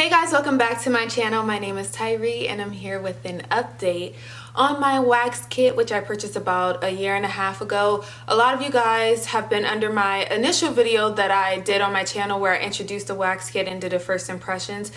Hey guys, welcome back to my channel. My name is Tyree and I'm here with an update on my wax kit, which I purchased about a year and a half ago. A lot of you guys have been under my initial video that I did on my channel where I introduced the wax kit and did the first impressions.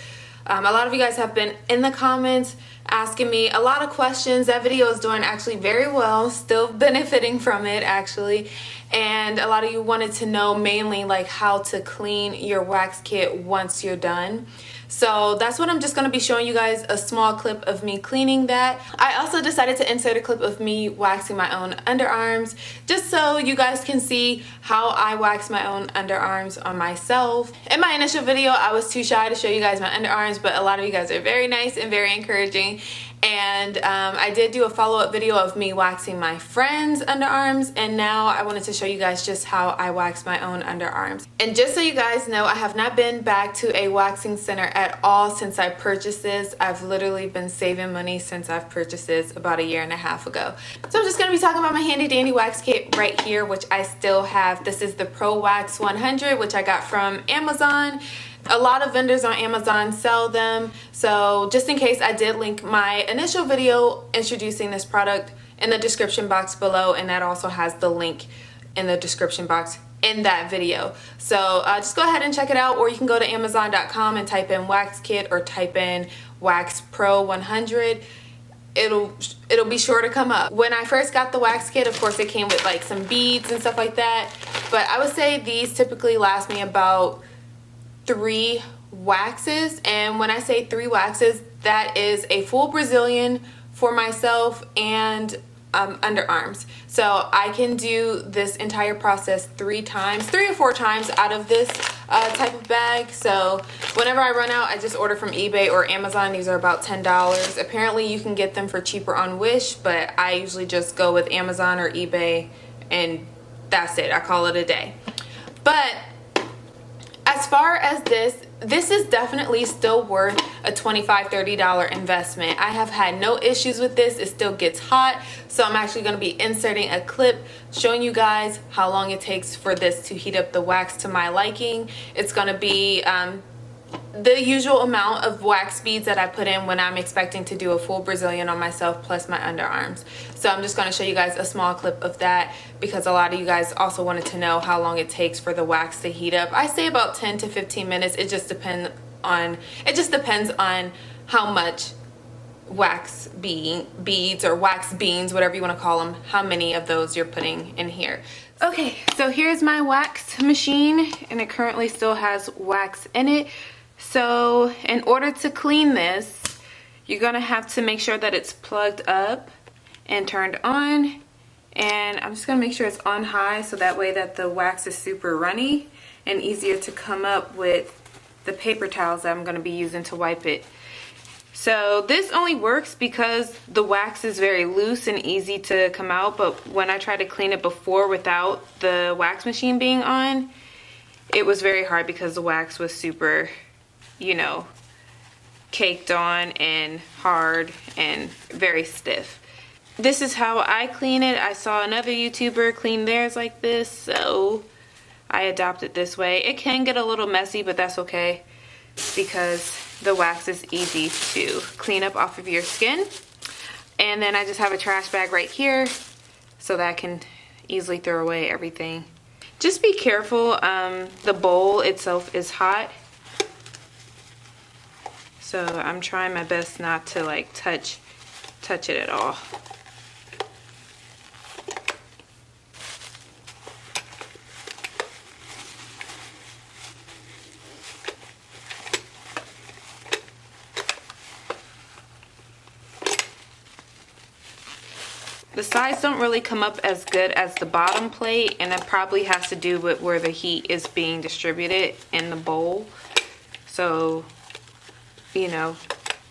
A lot of you guys have been in the comments asking me a lot of questions. That video is doing actually very well, still benefiting from it actually. And a lot of you wanted to know mainly like how to clean your wax kit once you're done. So that's what I'm just going to be showing you guys, a small clip of me cleaning that. I also decided to insert a clip of me waxing my own underarms just so you guys can see how I wax my own underarms on myself. In my initial video, I was too shy to show you guys my underarms, but a lot of you guys are very nice and very encouraging. And I did do a follow-up video of me waxing my friends' underarms, and now I wanted to show you guys just how I wax my own underarms. And just so you guys know, I have not been back to a waxing center at all since I purchased this. I've literally been saving money since I've purchased this about a year and a half ago. So I'm just going to be talking about my handy dandy wax kit right here, which I still have. This is the Pro Wax 100, which I got from Amazon. A lot of vendors on Amazon sell them, so just in case, I did link my initial video introducing this product in the description box below, and that also has the link in the description box in that video. So just go ahead and check it out, or you can go to Amazon.com and type in wax kit or type in Wax Pro 100. It'll be sure to come up. When I first got the wax kit, of course it came with like some beads and stuff like that, but I would say these typically last me about 3 waxes. And when I say 3 waxes, that is a full Brazilian for myself and underarms. So I can do this entire process 3 or 4 times out of this type of bag. So whenever I run out, I just order from eBay or Amazon. These are about $10. Apparently you can get them for cheaper on Wish, but I usually just go with Amazon or eBay and that's it. I call it a day. But as far as this is definitely still worth a $25–$30 investment. I have had no issues with this. It still gets hot. So I'm actually going to be inserting a clip showing you guys how long it takes for this to heat up the wax to my liking. It's going to be the usual amount of wax beads that I put in when I'm expecting to do a full Brazilian on myself plus my underarms. So I'm just going to show you guys a small clip of that because a lot of you guys also wanted to know how long it takes for the wax to heat up. I say about 10 to 15 minutes. It just depends on how much wax beads or wax beans, whatever you want to call them, how many of those you're putting in here. Okay, so here's my wax machine and it currently still has wax in it. So in order to clean this, you're gonna have to make sure that it's plugged up and turned on. And I'm just gonna make sure it's on high so that way that the wax is super runny and easier to come up with the paper towels that I'm gonna be using to wipe it. So this only works because the wax is very loose and easy to come out, but when I tried to clean it before without the wax machine being on, it was very hard because the wax was super, you know, caked on and hard and very stiff. This is how I clean it. I saw another YouTuber clean theirs like this, so I adopted this way. It can get a little messy, but that's okay because the wax is easy to clean up off of your skin. And then I just have a trash bag right here so that I can easily throw away everything. Just be careful, the bowl itself is hot. So I'm trying my best not to like touch it at all. The sides don't really come up as good as the bottom plate, and that probably has to do with where the heat is being distributed in the bowl. So, you know,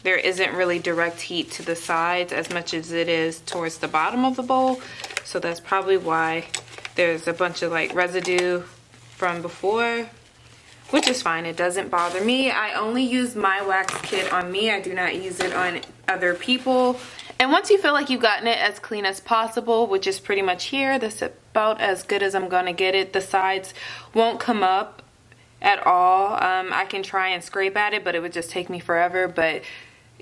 there isn't really direct heat to the sides as much as it is towards the bottom of the bowl. So that's probably why there's a bunch of like residue from before, which is fine. It doesn't bother me. I only use my wax kit on me. I do not use it on other people. And once you feel like you've gotten it as clean as possible, which is pretty much here, that's about as good as I'm gonna get it. The sides won't come up at all. I can try and scrape at it, but it would just take me forever. But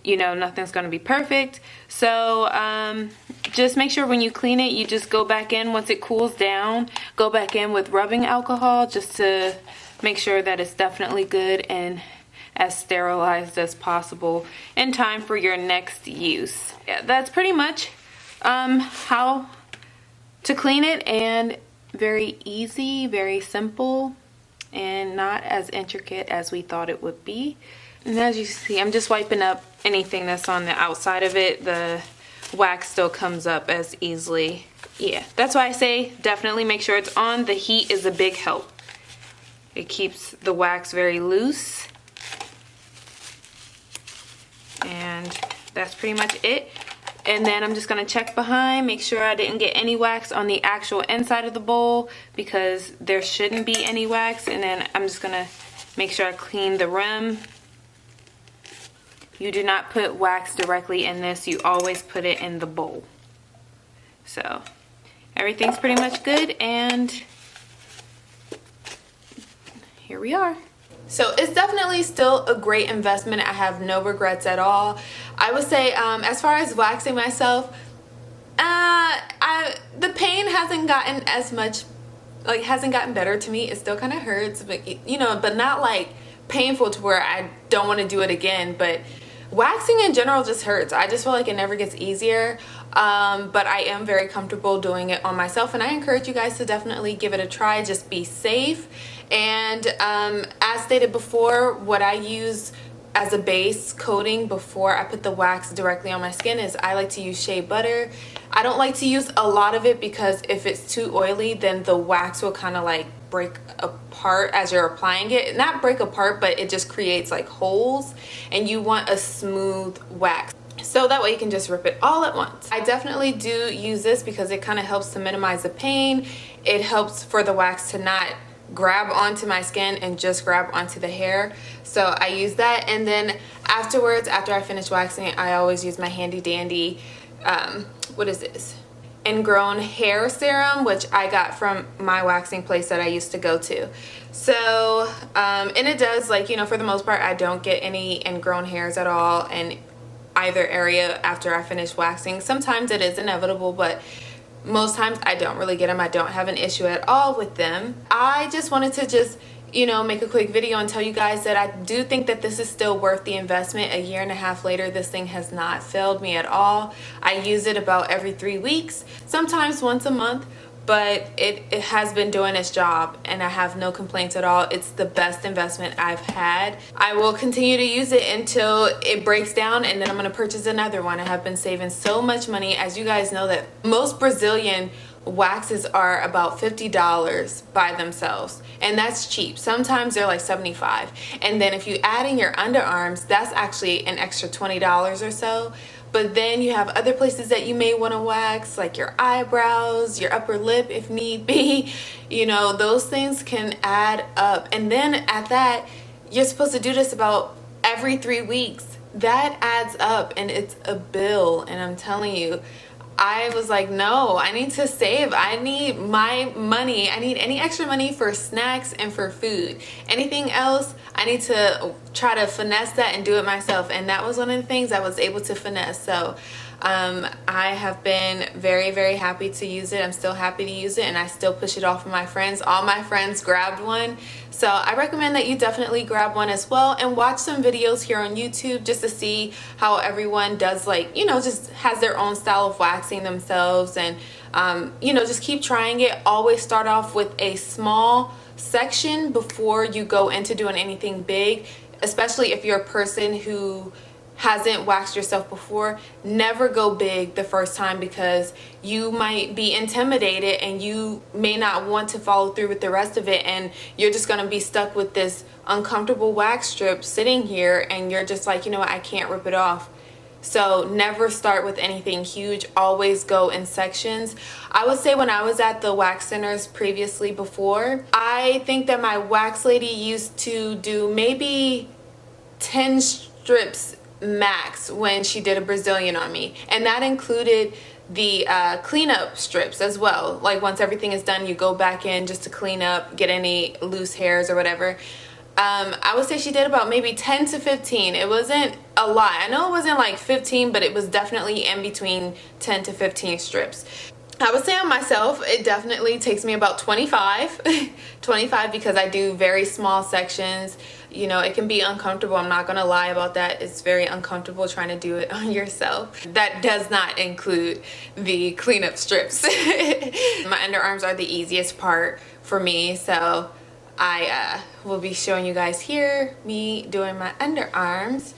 you know, nothing's going to be perfect. So just make sure when you clean it, you just go back in once it cools down. Go back in with rubbing alcohol just to make sure that it's definitely good and as sterilized as possible in time for your next use. Yeah, that's pretty much how to clean it, and very easy, very simple, and not as intricate as we thought it would be. And as you see, I'm just wiping up anything that's on the outside of it. The wax still comes up as easily. Yeah, that's why I say definitely make sure it's on. The heat is a big help. It keeps the wax very loose. And that's pretty much it. And then I'm just going to check behind, make sure I didn't get any wax on the actual inside of the bowl, because there shouldn't be any wax. And then I'm just going to make sure I clean the rim. You do not put wax directly in this, you always put it in the bowl. So everything's pretty much good, and here we are. So it's definitely still a great investment. I have no regrets at all. I would say as far as waxing myself, the pain hasn't gotten as much, like hasn't gotten better to me. It still kind of hurts, but you know, but not like painful to where I don't want to do it again. But waxing in general just hurts. I just feel like it never gets easier. But I am very comfortable doing it on myself, and I encourage you guys to definitely give it a try. Just be safe. And as stated before, what I use as a base coating before I put the wax directly on my skin is I like to use shea butter. I don't like to use a lot of it, because if it's too oily, then the wax will kind of like break apart as you're applying it. Not break apart, but it just creates like holes, and you want a smooth wax. So that way you can just rip it all at once. I definitely do use this because it kind of helps to minimize the pain. It helps for the wax to not grab onto my skin and just grab onto the hair. So I use that, and then afterwards, after I finish waxing it, I always use my handy dandy what is this, ingrown hair serum, which I got from my waxing place that I used to go to. So and it does, like, you know, for the most part I don't get any ingrown hairs at all in either area after I finish waxing. Sometimes it is inevitable, but most times I don't really get them. I don't have an issue at all with them. I just wanted to you know, make a quick video and tell you guys that I do think that this is still worth the investment. A year and a half later, this thing has not failed me at all. I use it about every 3 weeks, sometimes once a month, but it has been doing its job, and I have no complaints at all. It's the best investment I've had. I will continue to use it until it breaks down, and then I'm going to purchase another one. I have been saving so much money. As you guys know, that most Brazilian waxes are about $50 by themselves, and that's cheap. Sometimes they're like $75, and then if you add in your underarms, that's actually an extra $20 or so. But then you have other places that you may want to wax, like your eyebrows, your upper lip if need be. You know, those things can add up. And then at that, you're supposed to do this about every 3 weeks. That adds up, and it's a bill. And I'm telling you, I was like, no, I need to save. I need my money. I need any extra money for snacks and for food. Anything else, I need to try to finesse that and do it myself. And that was one of the things I was able to finesse. So I have been very, very happy to use it. I'm still happy to use it, and I still push it off of my friends. All my friends grabbed one. So I recommend that you definitely grab one as well, and watch some videos here on YouTube just to see how everyone does, like, you know, just has their own style of waxing themselves. And you know, just keep trying it. Always start off with a small section before you go into doing anything big, especially if you're a person who hasn't waxed yourself before. Never go big the first time, because you might be intimidated and you may not want to follow through with the rest of it, and you're just going to be stuck with this uncomfortable wax strip sitting here, and you're just like, you know what, I can't rip it off. So never start with anything huge. Always go in sections. I would say when I was at the wax centers previously before, I think that my wax lady used to do maybe 10 strips max when she did a Brazilian on me, and that included the cleanup strips as well. Like once everything is done, you go back in just to clean up, get any loose hairs or whatever. I would say she did about maybe 10 to 15. It wasn't a lot. I know it wasn't like 15, but it was definitely in between 10 to 15 strips. I would say on myself, it definitely takes me about 25. 25 because I do very small sections. You know, it can be uncomfortable. I'm not going to lie about that. It's very uncomfortable trying to do it on yourself. That does not include the cleanup strips. My underarms are the easiest part for me, so I will be showing you guys here me doing my underarms.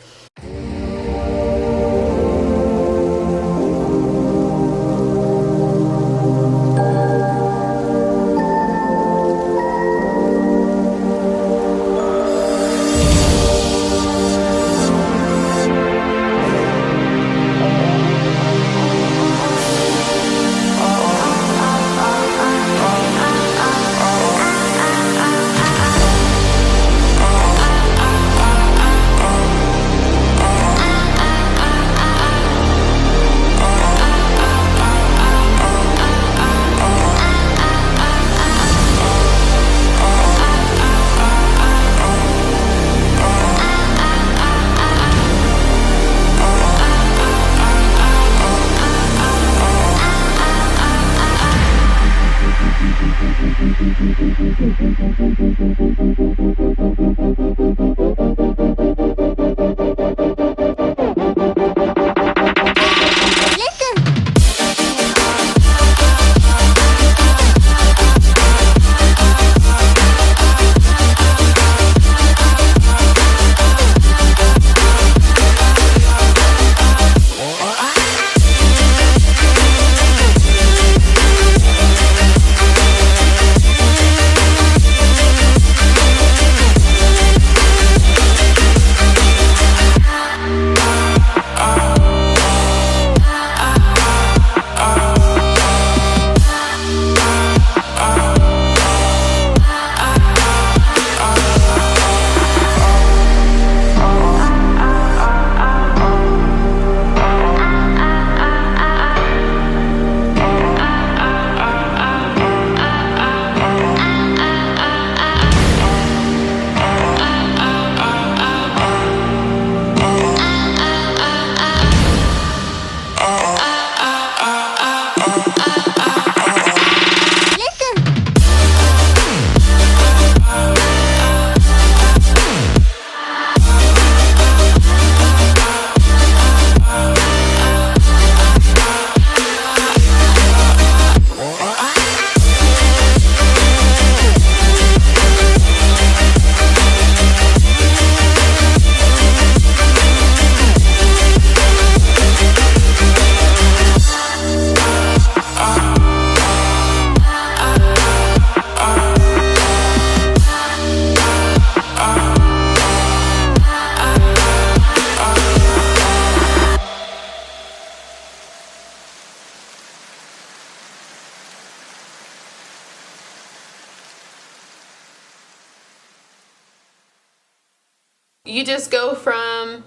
You just go from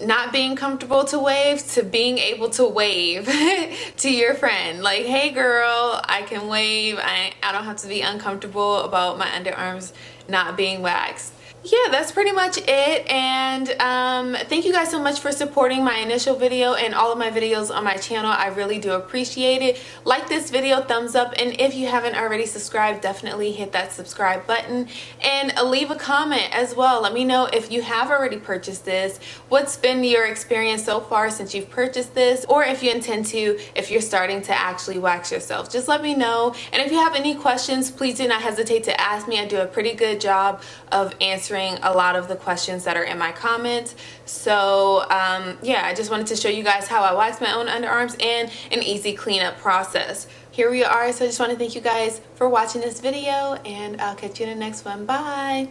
not being comfortable to wave to being able to wave to your friend. Like, hey girl, I can wave. I don't have to be uncomfortable about my underarms not being waxed. Yeah, that's pretty much it. And thank you guys so much for supporting my initial video and all of my videos on my channel. I really do appreciate it. Like this video, thumbs up, and if you haven't already subscribed, definitely hit that subscribe button and leave a comment as well. Let me know if you have already purchased this, what's been your experience so far since you've purchased this, or if you intend to, if you're starting to actually wax yourself. Just let me know. And if you have any questions, please do not hesitate to ask me. I do a pretty good job of answering a lot of the questions that are in my comments. So yeah, I just wanted to show you guys how I wax my own underarms and an easy cleanup process. Here we are. So I just want to thank you guys for watching this video, and I'll catch you in the next one. Bye.